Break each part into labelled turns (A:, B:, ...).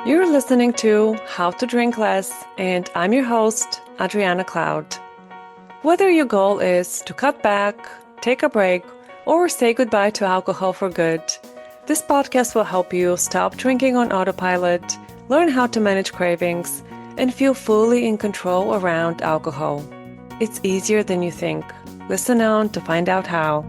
A: You're listening to How to Drink Less, and I'm your host, Adriana Cloud. Whether your goal is to cut back, take a break, or say goodbye to alcohol for good, this podcast will help you stop drinking on autopilot, learn how to manage cravings, and feel fully in control around alcohol. It's easier than you think. Listen on to find out how.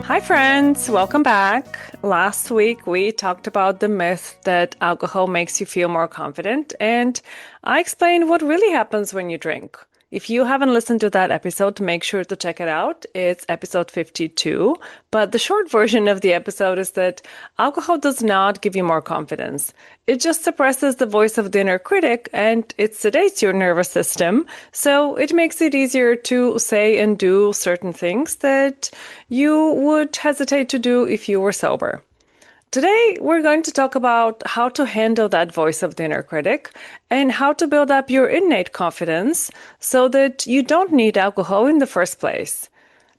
A: Hi friends, welcome back. Last week we talked about the myth that alcohol makes you feel more confident, and I explained what really happens when you drink. If you haven't listened to that episode, make sure to check it out. It's episode 52. But the short version of the episode is that alcohol does not give you more confidence. It just suppresses the voice of the inner critic and it sedates your nervous system. So it makes it easier to say and do certain things that you would hesitate to do if you were sober. Today, we're going to talk about how to handle that voice of the inner critic and how to build up your innate confidence so that you don't need alcohol in the first place.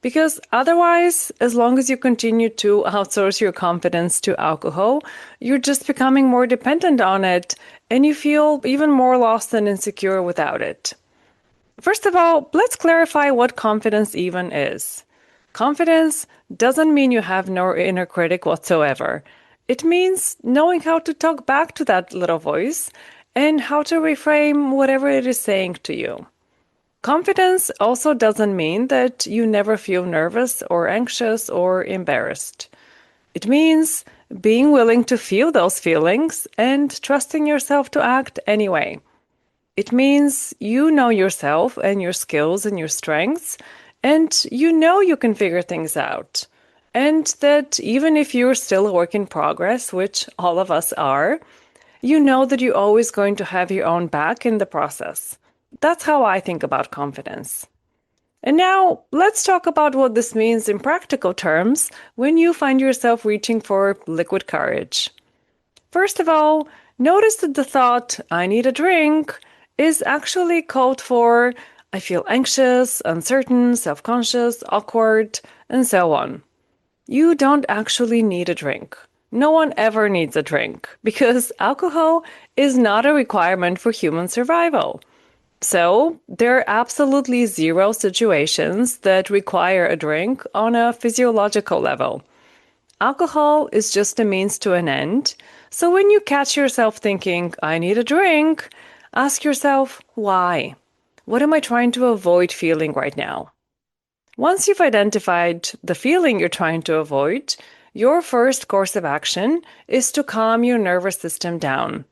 A: Because otherwise, as long as you continue to outsource your confidence to alcohol, you're just becoming more dependent on it and you feel even more lost and insecure without it. First of all, let's clarify what confidence even is. Confidence doesn't mean you have no inner critic whatsoever. It means knowing how to talk back to that little voice and how to reframe whatever it is saying to you. Confidence also doesn't mean that you never feel nervous or anxious or embarrassed. It means being willing to feel those feelings and trusting yourself to act anyway. It means you know yourself and your skills and your strengths, and you know you can figure things out. And that even if you're still a work in progress, which all of us are, you know that you're always going to have your own back in the process. That's how I think about confidence. And now let's talk about what this means in practical terms when you find yourself reaching for liquid courage. First of all, notice that the thought, I need a drink, is actually code for I feel anxious, uncertain, self-conscious, awkward, and so on. You don't actually need a drink. No one ever needs a drink because alcohol is not a requirement for human survival. So there are absolutely zero situations that require a drink on a physiological level. Alcohol is just a means to an end. So when you catch yourself thinking, I need a drink, ask yourself, why? What am I trying to avoid feeling right now? Once you've identified the feeling you're trying to avoid, your first course of action is to calm your nervous system down.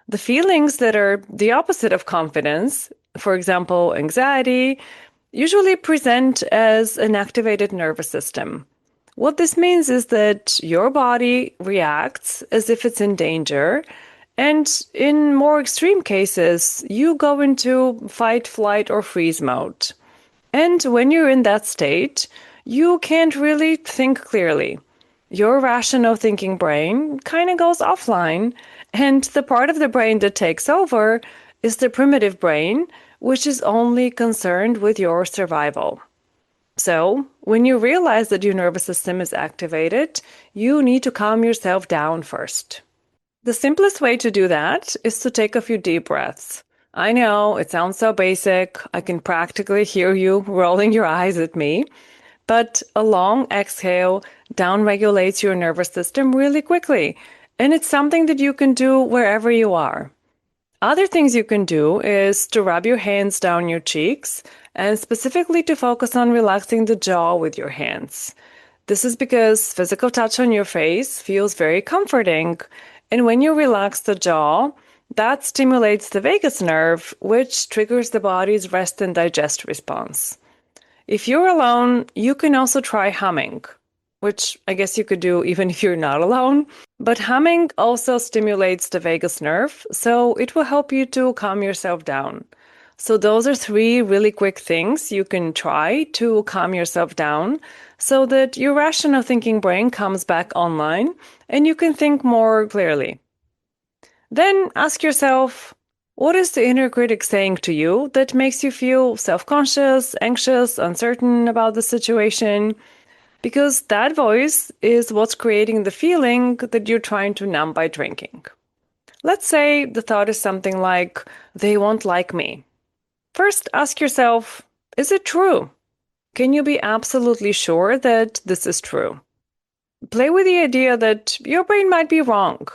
A: The feelings that are the opposite of confidence, for example, anxiety, usually present as an activated nervous system. What this means is that your body reacts as if it's in danger, and in more extreme cases, you go into fight, flight, or freeze mode. And when you're in that state, you can't really think clearly. Your rational thinking brain kind of goes offline, and the part of the brain that takes over is the primitive brain, which is only concerned with your survival. So, when you realize that your nervous system is activated, you need to calm yourself down first. The simplest way to do that is to take a few deep breaths. I know, it sounds so basic. I can practically hear you rolling your eyes at me. But a long exhale downregulates your nervous system really quickly. And it's something that you can do wherever you are. Other things you can do is to rub your hands down your cheeks and specifically to focus on relaxing the jaw with your hands. This is because physical touch on your face feels very comforting. And when you relax the jaw, that stimulates the vagus nerve, which triggers the body's rest and digest response. If you're alone, you can also try humming, which I guess you could do even if you're not alone. But humming also stimulates the vagus nerve, so it will help you to calm yourself down. So those are 3 really quick things you can try to calm yourself down so that your rational thinking brain comes back online and you can think more clearly. Then ask yourself, what is the inner critic saying to you that makes you feel self-conscious, anxious, uncertain about the situation? because that voice is what's creating the feeling that you're trying to numb by drinking. Let's say the thought is something like, they won't like me. First, ask yourself, is it true? Can you be absolutely sure that this is true? Play with the idea that your brain might be wrong.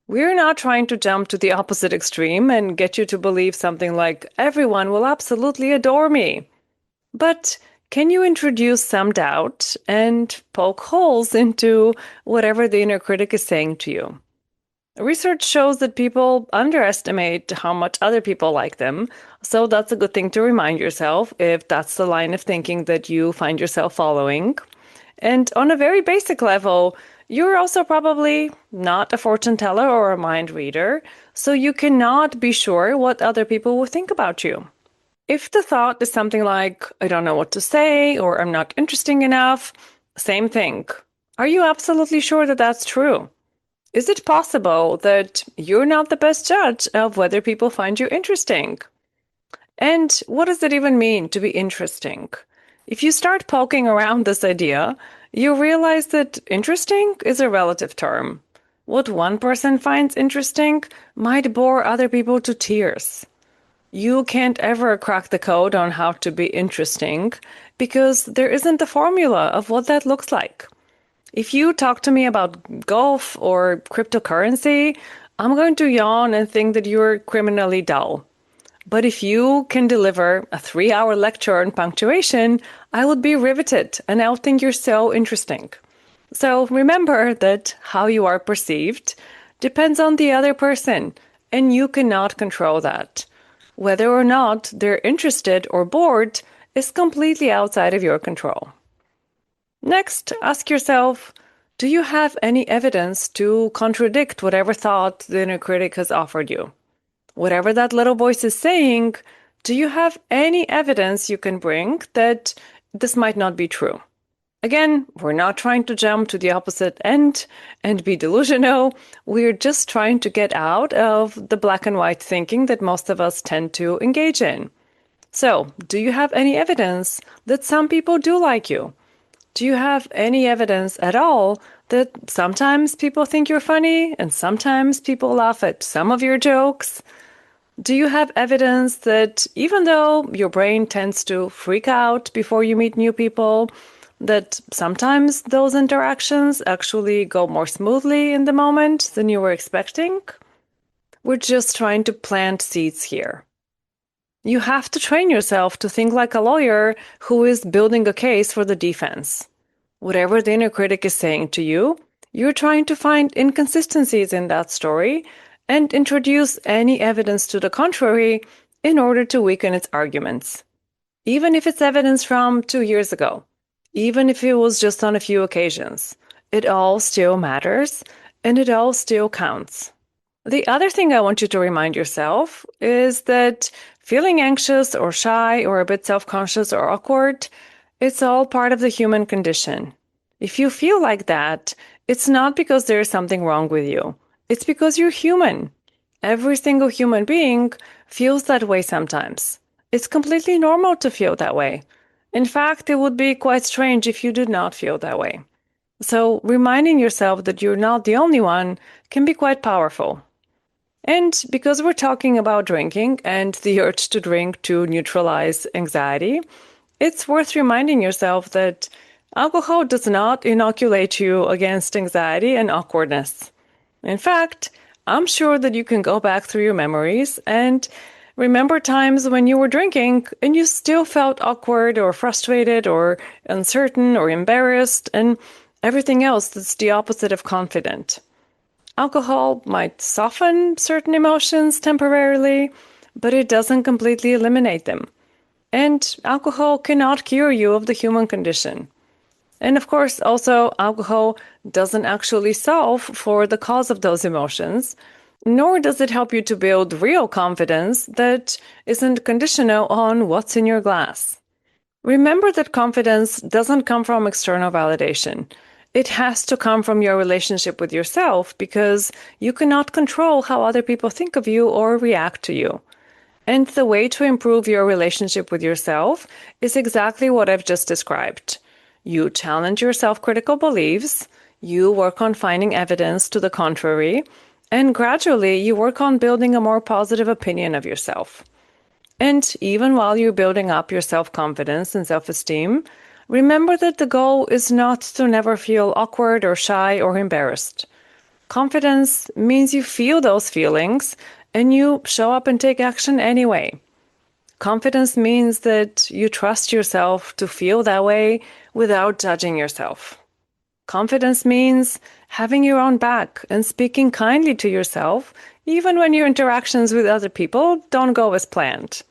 A: We're not trying to jump to the opposite extreme and get you to believe something like, everyone will absolutely adore me. But can you introduce some doubt and poke holes into whatever the inner critic is saying to you? Research shows that people underestimate how much other people like them, so that's a good thing to remind yourself if that's the line of thinking that you find yourself following. And on a very basic level, you're also probably not a fortune teller or a mind reader, so you cannot be sure what other people will think about you. If the thought is something like, I don't know what to say, or I'm not interesting enough, same thing. Are you absolutely sure that that's true? Is it possible that you're not the best judge of whether people find you interesting? And what does it even mean to be interesting? If you start poking around this idea, you realize that interesting is a relative term. What one person finds interesting might bore other people to tears. You can't ever crack the code on how to be interesting because there isn't a formula of what that looks like. If you talk to me about golf or cryptocurrency, I'm going to yawn and think that you're criminally dull. But if you can deliver a 3-hour lecture on punctuation, I would be riveted and I'll think you're so interesting. So remember that how you are perceived depends on the other person, and you cannot control that. Whether or not they're interested or bored is completely outside of your control. Next, ask yourself, do you have any evidence to contradict whatever thought the inner critic has offered you? Whatever that little voice is saying, do you have any evidence you can bring that this might not be true? Again, we're not trying to jump to the opposite end and be delusional. We're just trying to get out of the black and white thinking that most of us tend to engage in. So, do you have any evidence that some people do like you? Do you have any evidence at all that sometimes people think you're funny and sometimes people laugh at some of your jokes? Do you have evidence that even though your brain tends to freak out before you meet new people, that sometimes those interactions actually go more smoothly in the moment than you were expecting? We're just trying to plant seeds here. You have to train yourself to think like a lawyer who is building a case for the defense. Whatever the inner critic is saying to you, you're trying to find inconsistencies in that story and introduce any evidence to the contrary in order to weaken its arguments. Even if it's evidence from 2 years ago, even if it was just on a few occasions, it all still matters and it all still counts. The other thing I want you to remind yourself is that feeling anxious or shy or a bit self-conscious or awkward, it's all part of the human condition. If you feel like that, it's not because there is something wrong with you. It's because you're human. Every single human being feels that way sometimes. It's completely normal to feel that way. In fact, it would be quite strange if you did not feel that way. So reminding yourself that you're not the only one can be quite powerful. And because we're talking about drinking and the urge to drink to neutralize anxiety, it's worth reminding yourself that alcohol does not inoculate you against anxiety and awkwardness. In fact, I'm sure that you can go back through your memories and remember times when you were drinking and you still felt awkward or frustrated or uncertain or embarrassed and everything else that's the opposite of confident. Alcohol might soften certain emotions temporarily, but it doesn't completely eliminate them. And alcohol cannot cure you of the human condition. And of course, also, alcohol doesn't actually solve for the cause of those emotions, nor does it help you to build real confidence that isn't conditional on what's in your glass. Remember that confidence doesn't come from external validation. It has to come from your relationship with yourself because you cannot control how other people think of you or react to you. And the way to improve your relationship with yourself is exactly what I've just described. You challenge your self-critical beliefs, you work on finding evidence to the contrary, and gradually you work on building a more positive opinion of yourself. And even while you're building up your self-confidence and self-esteem, remember that the goal is not to never feel awkward or shy or embarrassed. Confidence means you feel those feelings and you show up and take action anyway. Confidence means that you trust yourself to feel that way without judging yourself. Confidence means having your own back and speaking kindly to yourself, even when your interactions with other people don't go as planned.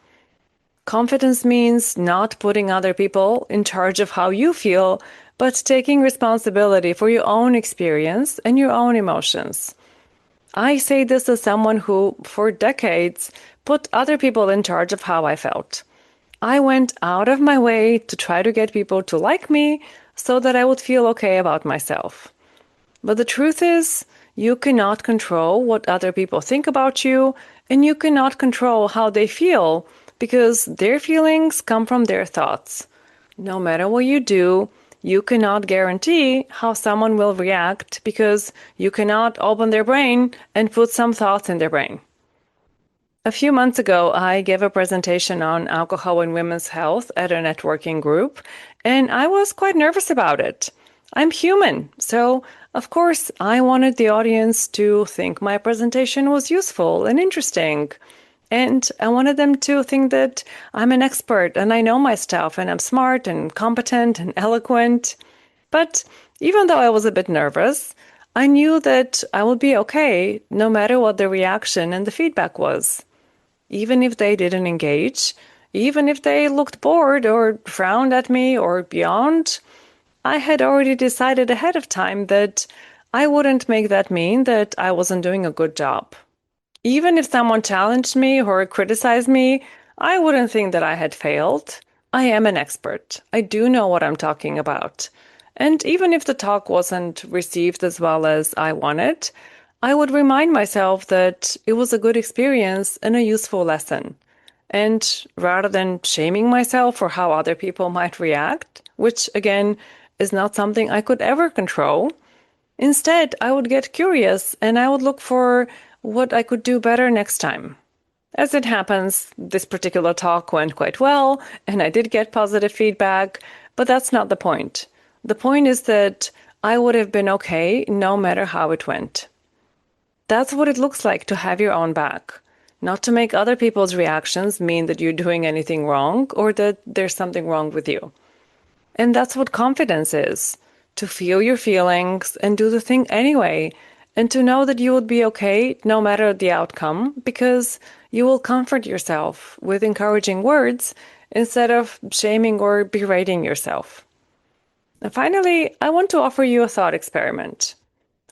A: Confidence means not putting other people in charge of how you feel, but taking responsibility for your own experience and your own emotions. I say this as someone who, for decades, put other people in charge of how I felt. I went out of my way to try to get people to like me so that I would feel okay about myself. But the truth is, you cannot control what other people think about you, and you cannot control how they feel because their feelings come from their thoughts. No matter what you do, you cannot guarantee how someone will react because you cannot open their brain and put some thoughts in their brain. A few months ago, I gave a presentation on alcohol and women's health at a networking group, and I was quite nervous about it. I'm human, so of course I wanted the audience to think my presentation was useful and interesting. And I wanted them to think that I'm an expert and I know my stuff and I'm smart and competent and eloquent. But even though I was a bit nervous, I knew that I would be okay no matter what the reaction and the feedback was. Even if they didn't engage, even if they looked bored or frowned at me or beyond, I had already decided ahead of time that I wouldn't make that mean that I wasn't doing a good job. Even if someone challenged me or criticized me, I wouldn't think that I had failed. I am an expert. I do know what I'm talking about. And even if the talk wasn't received as well as I wanted, I would remind myself that it was a good experience and a useful lesson. And rather than shaming myself for how other people might react, which again is not something I could ever control, instead I would get curious and I would look for what I could do better next time. As it happens, this particular talk went quite well, and I did get positive feedback, but that's not the point. The point is that I would have been okay no matter how it went. That's what it looks like to have your own back. Not to make other people's reactions mean that you're doing anything wrong or that there's something wrong with you. And that's what confidence is. To feel your feelings and do the thing anyway, and to know that you will be okay no matter the outcome, because you will comfort yourself with encouraging words instead of shaming or berating yourself. And finally, I want to offer you a thought experiment.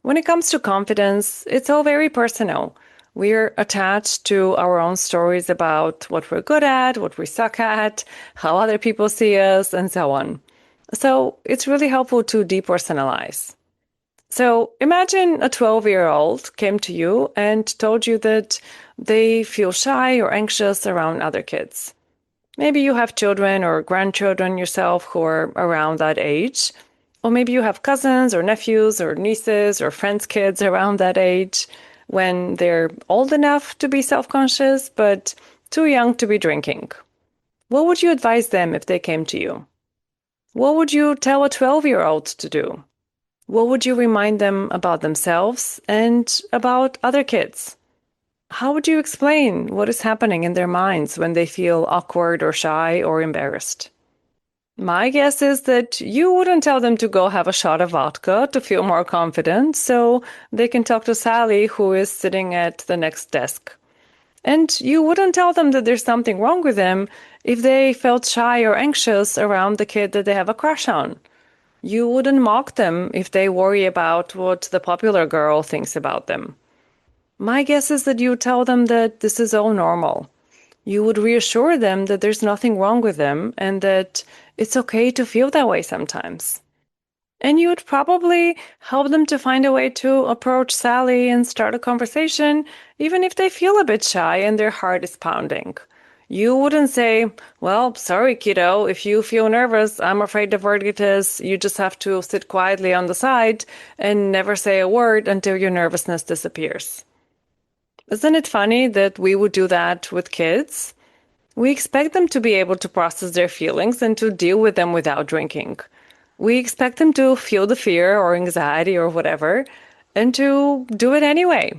A: When it comes to confidence, it's all very personal. We're attached to our own stories about what we're good at, what we suck at, how other people see us, and so on. So it's really helpful to depersonalize. So imagine a 12-year-old came to you and told you that they feel shy or anxious around other kids. Maybe you have children or grandchildren yourself who are around that age. Or maybe you have cousins or nephews or nieces or friends' kids around that age when they're old enough to be self-conscious but too young to be drinking. What would you advise them if they came to you? What would you tell a 12-year-old to do? What would you remind them about themselves and about other kids? How would you explain what is happening in their minds when they feel awkward or shy or embarrassed? My guess is that you wouldn't tell them to go have a shot of vodka to feel more confident so they can talk to Sally, who is sitting at the next desk. And you wouldn't tell them that there's something wrong with them if they felt shy or anxious around the kid that they have a crush on. You wouldn't mock them if they worry about what the popular girl thinks about them. My guess is that you tell them that this is all normal. You would reassure them that there's nothing wrong with them and that it's okay to feel that way sometimes. And you would probably help them to find a way to approach Sally and start a conversation, even if they feel a bit shy and their heart is pounding. You wouldn't say, well, sorry, kiddo, if you feel nervous, I'm afraid the verdict is you just have to sit quietly on the side and never say a word until your nervousness disappears. Isn't it funny that we would do that with kids? We expect them to be able to process their feelings and to deal with them without drinking. We expect them to feel the fear or anxiety or whatever and to do it anyway.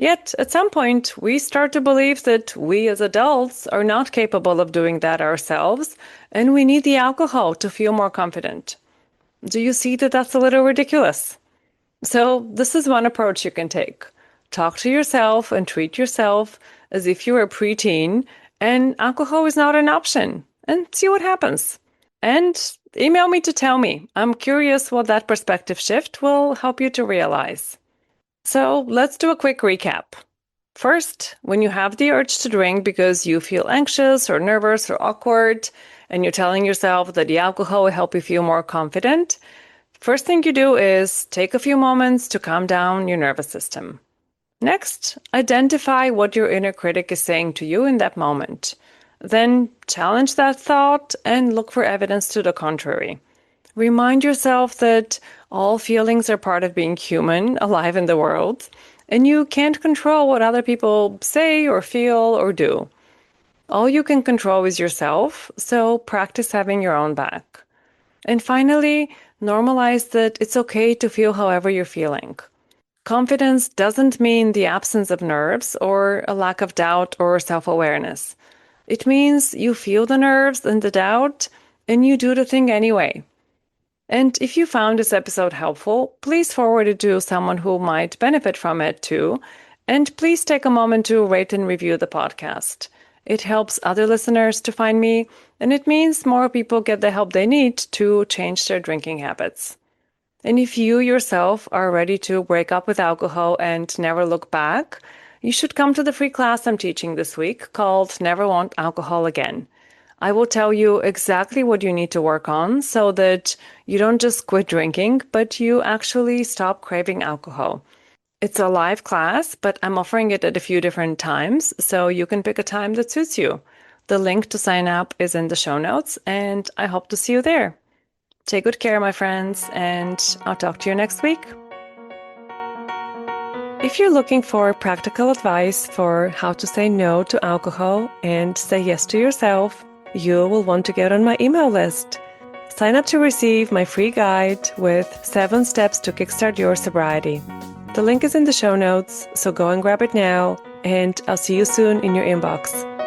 A: Yet, at some point, we start to believe that we as adults are not capable of doing that ourselves and we need the alcohol to feel more confident. Do you see that that's a little ridiculous? So, this is one approach you can take. Talk to yourself and treat yourself as if you're a preteen and alcohol is not an option, and see what happens. And email me to tell me. I'm curious what that perspective shift will help you to realize. So, let's do a quick recap. First, when you have the urge to drink because you feel anxious or nervous or awkward, and you're telling yourself that the alcohol will help you feel more confident, first thing you do is take a few moments to calm down your nervous system. Next, identify what your inner critic is saying to you in that moment. Then challenge that thought and look for evidence to the contrary. Remind yourself that all feelings are part of being human, alive in the world, and you can't control what other people say or feel or do. All you can control is yourself, so practice having your own back. And finally, normalize that it's okay to feel however you're feeling. Confidence doesn't mean the absence of nerves or a lack of doubt or self-awareness. It means you feel the nerves and the doubt, and you do the thing anyway. And if you found this episode helpful, please forward it to someone who might benefit from it too. And please take a moment to rate and review the podcast. It helps other listeners to find me, and it means more people get the help they need to change their drinking habits. And if you yourself are ready to break up with alcohol and never look back, you should come to the free class I'm teaching this week called Never Want Alcohol Again. I will tell you exactly what you need to work on so that you don't just quit drinking, but you actually stop craving alcohol. It's a live class, but I'm offering it at a few different times, so you can pick a time that suits you. The link to sign up is in the show notes, and I hope to see you there. Take good care, my friends, and I'll talk to you next week. If you're looking for practical advice for how to say no to alcohol and say yes to yourself, you will want to get on my email list. Sign up to receive my free guide with 7 steps to kickstart your sobriety. The link is in the show notes, so go and grab it now, and I'll see you soon in your inbox.